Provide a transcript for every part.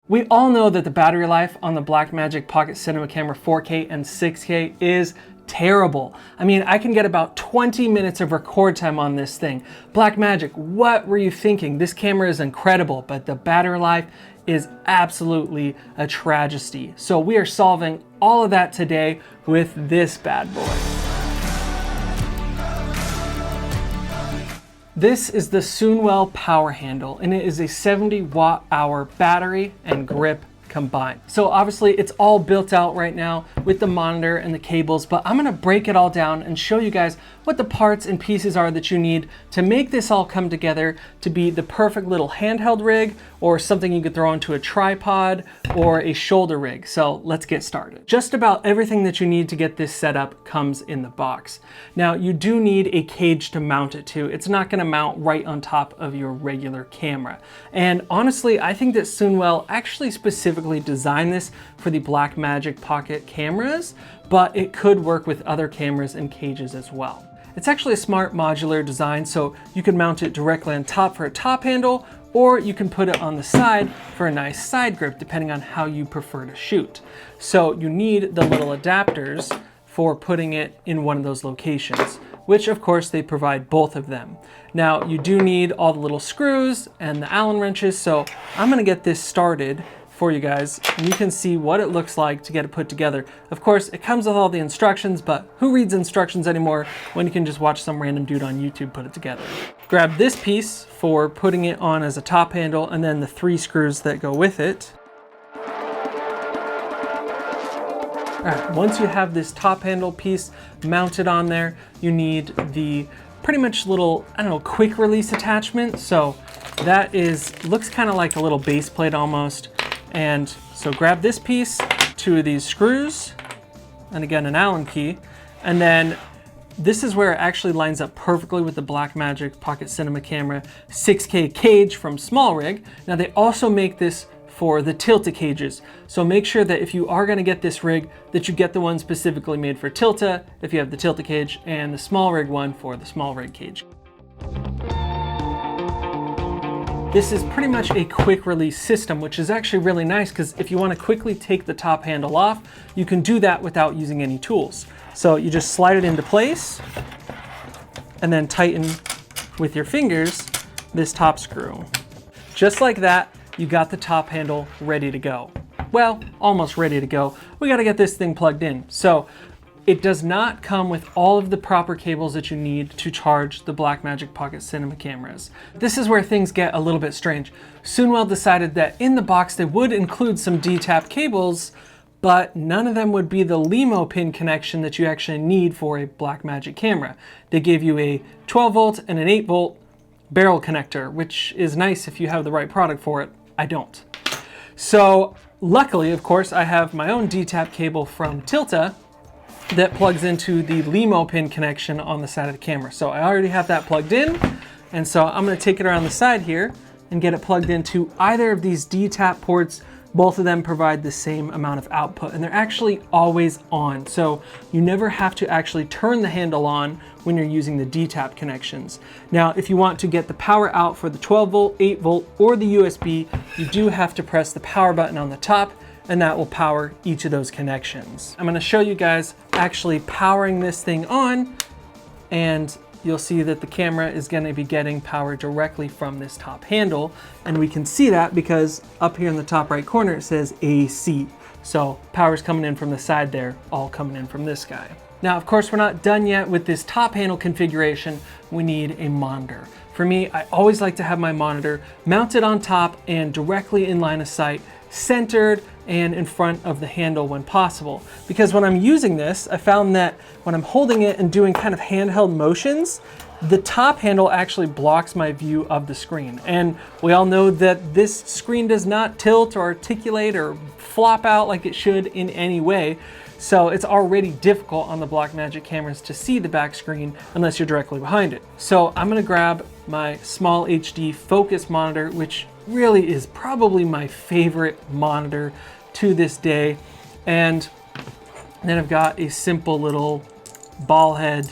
We all know that the battery life on the Blackmagic Pocket Cinema Camera 4K and 6K is terrible. I mean, I can get about 20 minutes of record time on this thing. Blackmagic, what were you thinking? This camera is incredible, but the battery life is absolutely a tragedy. So we are solving all of that today with this bad boy. This is the Soonwell power handle, and it is a 70 watt-hour battery and grip combined. So obviously it's all built out right now with the monitor and the cables, but I'm gonna break it all down and show you guys what the parts and pieces are that you need to make this all come together to be the perfect little handheld rig or something you could throw onto a tripod or a shoulder rig. So let's get started. Just about everything that you need to get this set up comes in the box. Now you do need a cage to mount it to. It's not gonna mount right on top of your regular camera. And honestly, I think that Soonwell actually specifically designed this for the Blackmagic Pocket cameras, but it could work with other cameras and cages as well. It's actually a smart modular design, so you can mount it directly on top for a top handle, or you can put it on the side for a nice side grip, depending on how you prefer to shoot. So you need the little adapters for putting it in one of those locations, which of course they provide both of them. Now you do need all the little screws and the Allen wrenches, so I'm gonna get this started for you guys, and you can see what it looks like to get it put together. Of course, it comes with all the instructions, but who reads instructions anymore when you can just watch some random dude on YouTube put it together? Grab this piece for putting it on as a top handle, and then the 3 screws that go with it. All right, once you have this top handle piece mounted on there, you need the pretty much little, I don't know, quick release attachment. So that looks kind of like a little base plate almost. And so grab this piece, 2 of these screws, and again, an Allen key. And then this is where it actually lines up perfectly with the Blackmagic Pocket Cinema Camera 6K cage from SmallRig. Now they also make this for the Tilta cages. So make sure that if you are gonna get this rig, that you get the one specifically made for Tilta, if you have the Tilta cage, and the SmallRig one for the SmallRig cage. This is pretty much a quick release system, which is actually really nice because if you want to quickly take the top handle off, you can do that without using any tools. So you just slide it into place and then tighten with your fingers this top screw. Just like that, you got the top handle ready to go. Well, almost ready to go. We got to get this thing plugged in. So it does not come with all of the proper cables that you need to charge the Blackmagic Pocket Cinema cameras. This is where things get a little bit strange. Soonwell decided that in the box they would include some D-tap cables, but none of them would be the LEMO pin connection that you actually need for a Blackmagic camera. They gave you a 12 volt and an 8 volt barrel connector, which is nice if you have the right product for it. I don't. So luckily, of course, I have my own D-tap cable from Tilta that plugs into the LEMO pin connection on the side of the camera. So I already have that plugged in. And so I'm gonna take it around the side here and get it plugged into either of these D-tap ports. Both of them provide the same amount of output, and they're actually always on. So you never have to actually turn the handle on when you're using the D-tap connections. Now, if you want to get the power out for the 12 volt, 8 volt, or the USB, you do have to press the power button on the top, and that will power each of those connections. I'm gonna show you guys actually powering this thing on, and you'll see that the camera is gonna be getting power directly from this top handle. And we can see that because up here in the top right corner, it says AC. So power's coming in from the side there, all coming in from this guy. Now, of course, we're not done yet with this top handle configuration. We need a monitor. For me, I always like to have my monitor mounted on top and directly in line of sight, centered and in front of the handle when possible. Because when I'm using this, I found that when I'm holding it and doing kind of handheld motions, the top handle actually blocks my view of the screen. And we all know that this screen does not tilt or articulate or flop out like it should in any way. So it's already difficult on the Blackmagic cameras to see the back screen unless you're directly behind it. So I'm gonna grab my small HD focus monitor, which really is probably my favorite monitor to this day. And then I've got a simple little ball head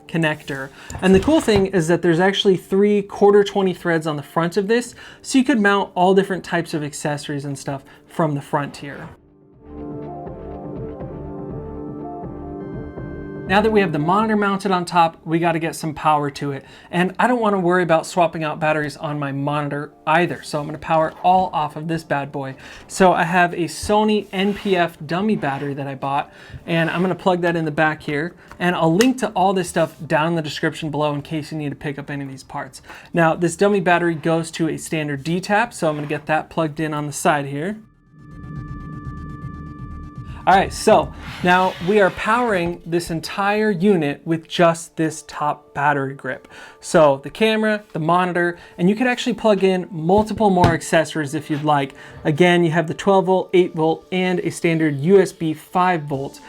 connector. And the cool thing is that there's actually 3 1/4-20 threads on the front of this, so you could mount all different types of accessories and stuff from the front here. Now that we have the monitor mounted on top, we got to get some power to it. And I don't want to worry about swapping out batteries on my monitor either. So I'm going to power it all off of this bad boy. So I have a Sony NPF dummy battery that I bought, and I'm going to plug that in the back here. And I'll link to all this stuff down in the description below in case you need to pick up any of these parts. Now, this dummy battery goes to a standard D-tap, so I'm going to get that plugged in on the side here. All right, so now we are powering this entire unit with just this top battery grip. So the camera, the monitor, and you could actually plug in multiple more accessories if you'd like. Again, you have the 12 volt, 8 volt, and a standard USB 5 volt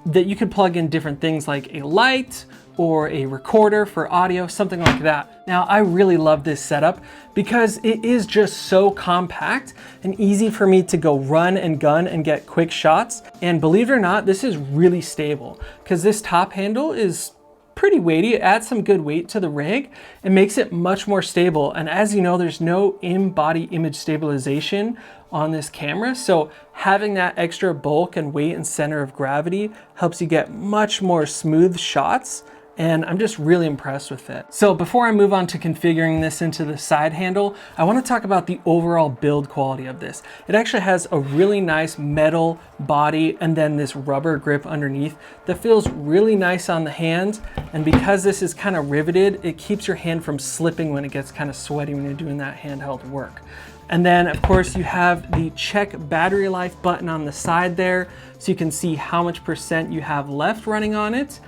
that you could plug in different things like a light or a recorder for audio, something like that. Now, I really love this setup because it is just so compact and easy for me to go run and gun and get quick shots. And believe it or not, this is really stable because this top handle is pretty weighty. It adds some good weight to the rig and makes it much more stable. And as you know, there's no in-body image stabilization on this camera. So having that extra bulk and weight and center of gravity helps you get much more smooth shots. And I'm just really impressed with it. So before I move on to configuring this into the side handle, I want to talk about the overall build quality of this. It actually has a really nice metal body and then this rubber grip underneath that feels really nice on the hand. And because this is kind of riveted, it keeps your hand from slipping when it gets kind of sweaty when you're doing that handheld work. And then of course you have the check battery life button on the side there, so you can see how much % you have left running on it.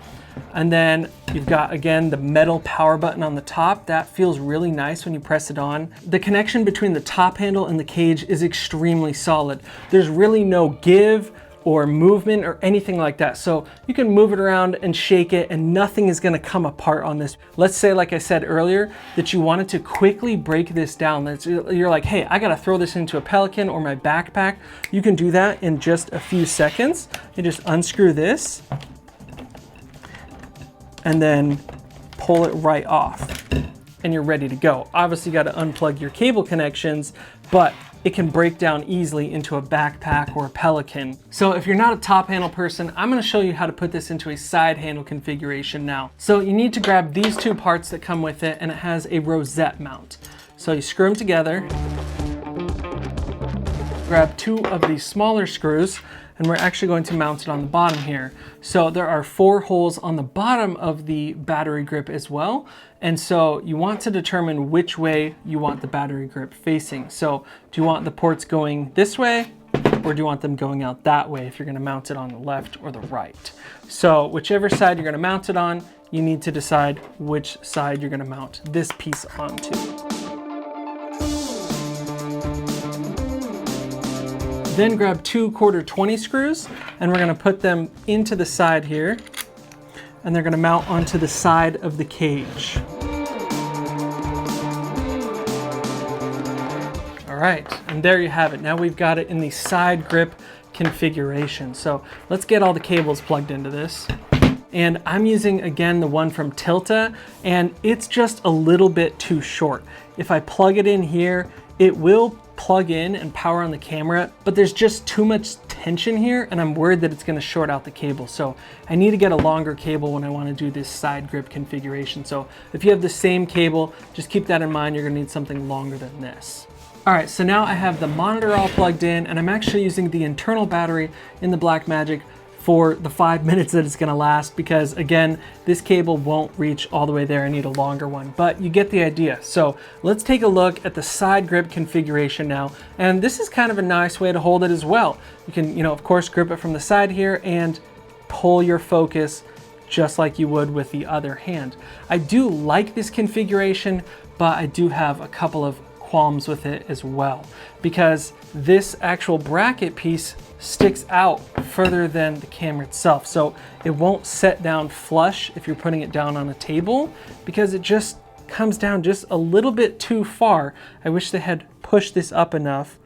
And then you've got, again, the metal power button on the top. That feels really nice when you press it on. The connection between the top handle and the cage is extremely solid. There's really no give or movement or anything like that. So you can move it around and shake it and nothing is gonna come apart on this. Let's say, like I said earlier, that you wanted to quickly break this down. You're like, hey, I gotta throw this into a Pelican or my backpack. You can do that in just a few seconds. You just unscrew this and then pull it right off and you're ready to go. Obviously you gotta unplug your cable connections, but it can break down easily into a backpack or a Pelican. So if you're not a top handle person, I'm gonna show you how to put this into a side handle configuration now. So you need to grab these 2 parts that come with it, and it has a rosette mount. So you screw them together, grab 2 of these smaller screws, and we're actually going to mount it on the bottom here. So there are 4 holes on the bottom of the battery grip as well. And so you want to determine which way you want the battery grip facing. So do you want the ports going this way, or do you want them going out that way if you're gonna mount it on the left or the right? So whichever side you're gonna mount it on, you need to decide which side you're gonna mount this piece onto. Then grab 2 1/4-20 screws, and we're gonna put them into the side here, and they're gonna mount onto the side of the cage. All right, and there you have it. Now we've got it in the side grip configuration. So let's get all the cables plugged into this. And I'm using, again, the one from Tilta, and it's just a little bit too short. If I plug it in here, it will plug in and power on the camera, but there's just too much tension here and I'm worried that it's gonna short out the cable. So I need to get a longer cable when I wanna do this side grip configuration. So if you have the same cable, just keep that in mind. You're gonna need something longer than this. All right, so now I have the monitor all plugged in, and I'm actually using the internal battery in the Blackmagic for the 5 minutes that it's gonna last, because again, this cable won't reach all the way there. I need a longer one, but you get the idea. So let's take a look at the side grip configuration now. And this is kind of a nice way to hold it as well. You can, of course, grip it from the side here and pull your focus just like you would with the other hand. I do like this configuration, but I do have a couple of qualms with it as well, because this actual bracket piece sticks out further than the camera itself. So it won't set down flush if you're putting it down on a table, because it just comes down just a little bit too far. I wish they had pushed this up enough.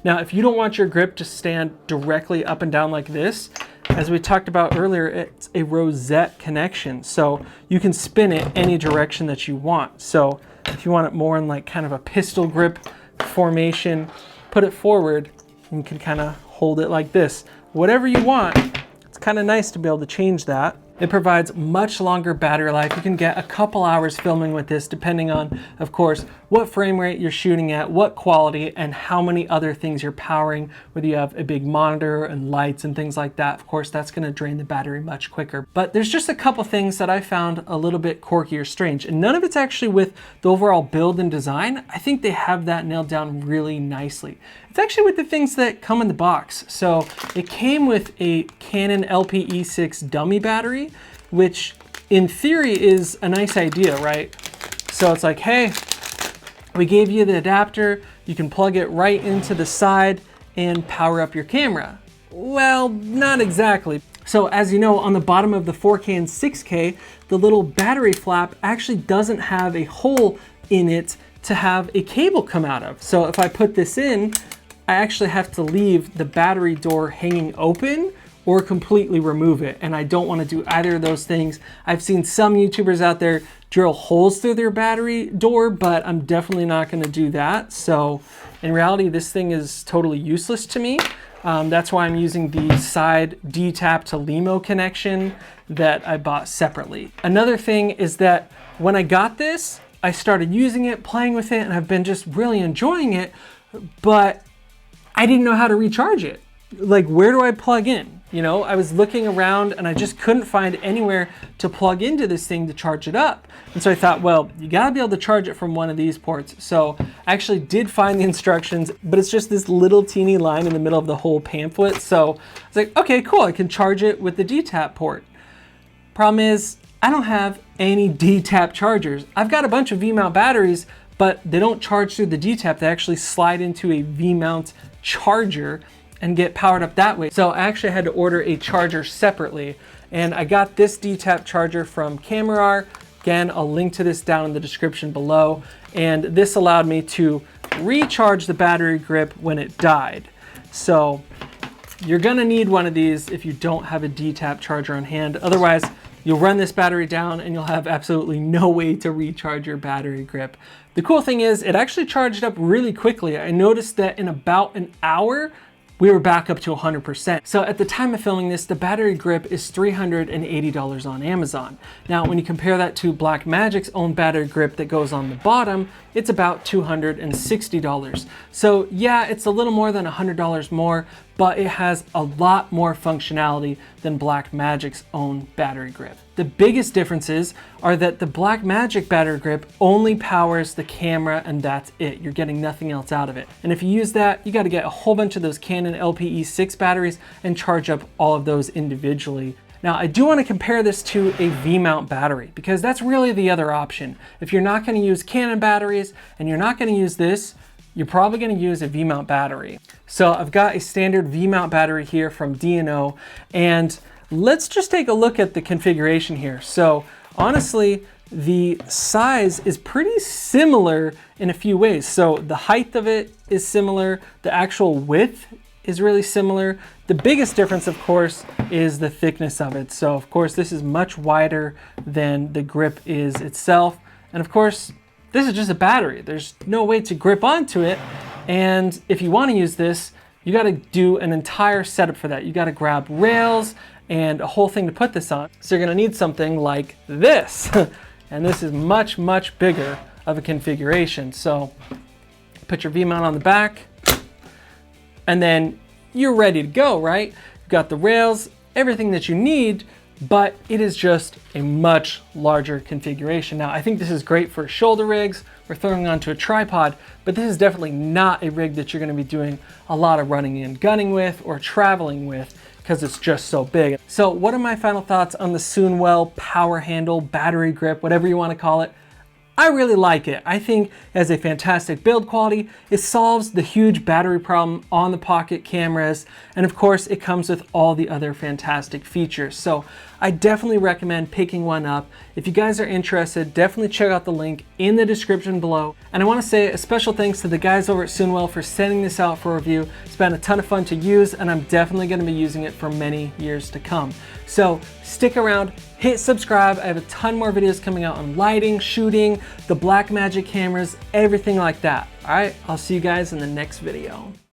Now, if you don't want your grip to stand directly up and down like this, as we talked about earlier, it's a rosette connection. So you can spin it any direction that you want. So if you want it more in like kind of a pistol grip formation, put it forward and you can kind of hold it like this. Whatever you want. It's kind of nice to be able to change that. It provides much longer battery life. You can get a couple hours filming with this, depending on, of course, what frame rate you're shooting at, what quality, and how many other things you're powering, whether you have a big monitor and lights and things like that. Of course, that's gonna drain the battery much quicker. But there's just a couple things that I found a little bit quirky or strange, and none of it's actually with the overall build and design. I think they have that nailed down really nicely. It's actually with the things that come in the box. So it came with a Canon LPE6 dummy battery, which in theory is a nice idea, right? So it's like, hey, we gave you the adapter, you can plug it right into the side and power up your camera. Well, not exactly. So as you know, on the bottom of the 4K and 6K, the little battery flap actually doesn't have a hole in it to have a cable come out of. So if I put this in, I actually have to leave the battery door hanging open or completely remove it. And I don't want to do either of those things. I've seen some YouTubers out there drill holes through their battery door, but I'm definitely not going to do that. So in reality, this thing is totally useless to me. That's why I'm using the side D-tap to LEMO connection that I bought separately. Another thing is that when I got this, I started using it, playing with it, and I've been just really enjoying it, but I didn't know how to recharge it. Like, where do I plug in? You know, I was looking around and I just couldn't find anywhere to plug into this thing to charge it up. And so I thought, well, you gotta be able to charge it from one of these ports. So I actually did find the instructions, but it's just this little teeny line in the middle of the whole pamphlet. So I was like, okay, cool, I can charge it with the D-tap port. Problem is, I don't have any D-tap chargers. I've got a bunch of V-mount batteries, but they don't charge through the D-tap. They actually slide into a V-mount charger and get powered up that way. So I actually had to order a charger separately, and I got this D-tap charger from Camera. Again, I'll link to this down in the description below. And this allowed me to recharge the battery grip when it died. So you're gonna need one of these if you don't have a D-tap charger on hand. Otherwise, you'll run this battery down and you'll have absolutely no way to recharge your battery grip. The cool thing is it actually charged up really quickly. I noticed that in about an hour, we were back up to 100%. So at the time of filming this, the battery grip is $380 on Amazon. Now, when you compare that to Blackmagic's own battery grip that goes on the bottom, it's about $260. So yeah, it's a little more than $100 more, but it has a lot more functionality than Blackmagic's own battery grip. The biggest differences are that the Blackmagic battery grip only powers the camera and that's it. You're getting nothing else out of it. And if you use that, you got to get a whole bunch of those Canon LPE6 batteries and charge up all of those individually. Now, I do want to compare this to a V-mount battery because that's really the other option. If you're not going to use Canon batteries and you're not going to use this, you're probably going to use a V-mount battery. So I've got a standard V-mount battery here from D&O, and let's just take a look at the configuration here. So honestly, the size is pretty similar in a few ways. So the height of it is similar. The actual width is really similar. The biggest difference, of course, is the thickness of it. So of course, this is much wider than the grip is itself. And of course, this is just a battery. There's no way to grip onto it. And if you want to use this, you got to do an entire setup for that. You got to grab rails and a whole thing to put this on. So you're going to need something like this. And this is much, much bigger of a configuration. So put your V-mount on the back and then you're ready to go, right? You've got the rails, everything that you need, but it is just a much larger configuration. Now, I think this is great for shoulder rigs or throwing onto a tripod, but this is definitely not a rig that you're gonna be doing a lot of running and gunning with or traveling with because it's just so big. So what are my final thoughts on the Soonwell power handle, battery grip, whatever you wanna call it? I really like it. I think it has a fantastic build quality. It solves the huge battery problem on the pocket cameras. And of course, it comes with all the other fantastic features. So I definitely recommend picking one up. If you guys are interested, definitely check out the link in the description below. And I want to say a special thanks to the guys over at Soonwell for sending this out for review, especially been a ton of fun to use, and I'm definitely going to be using it for many years to come. So stick around, hit subscribe. I have a ton more videos coming out on lighting, shooting, the Blackmagic cameras, everything like that. All right, I'll see you guys in the next video.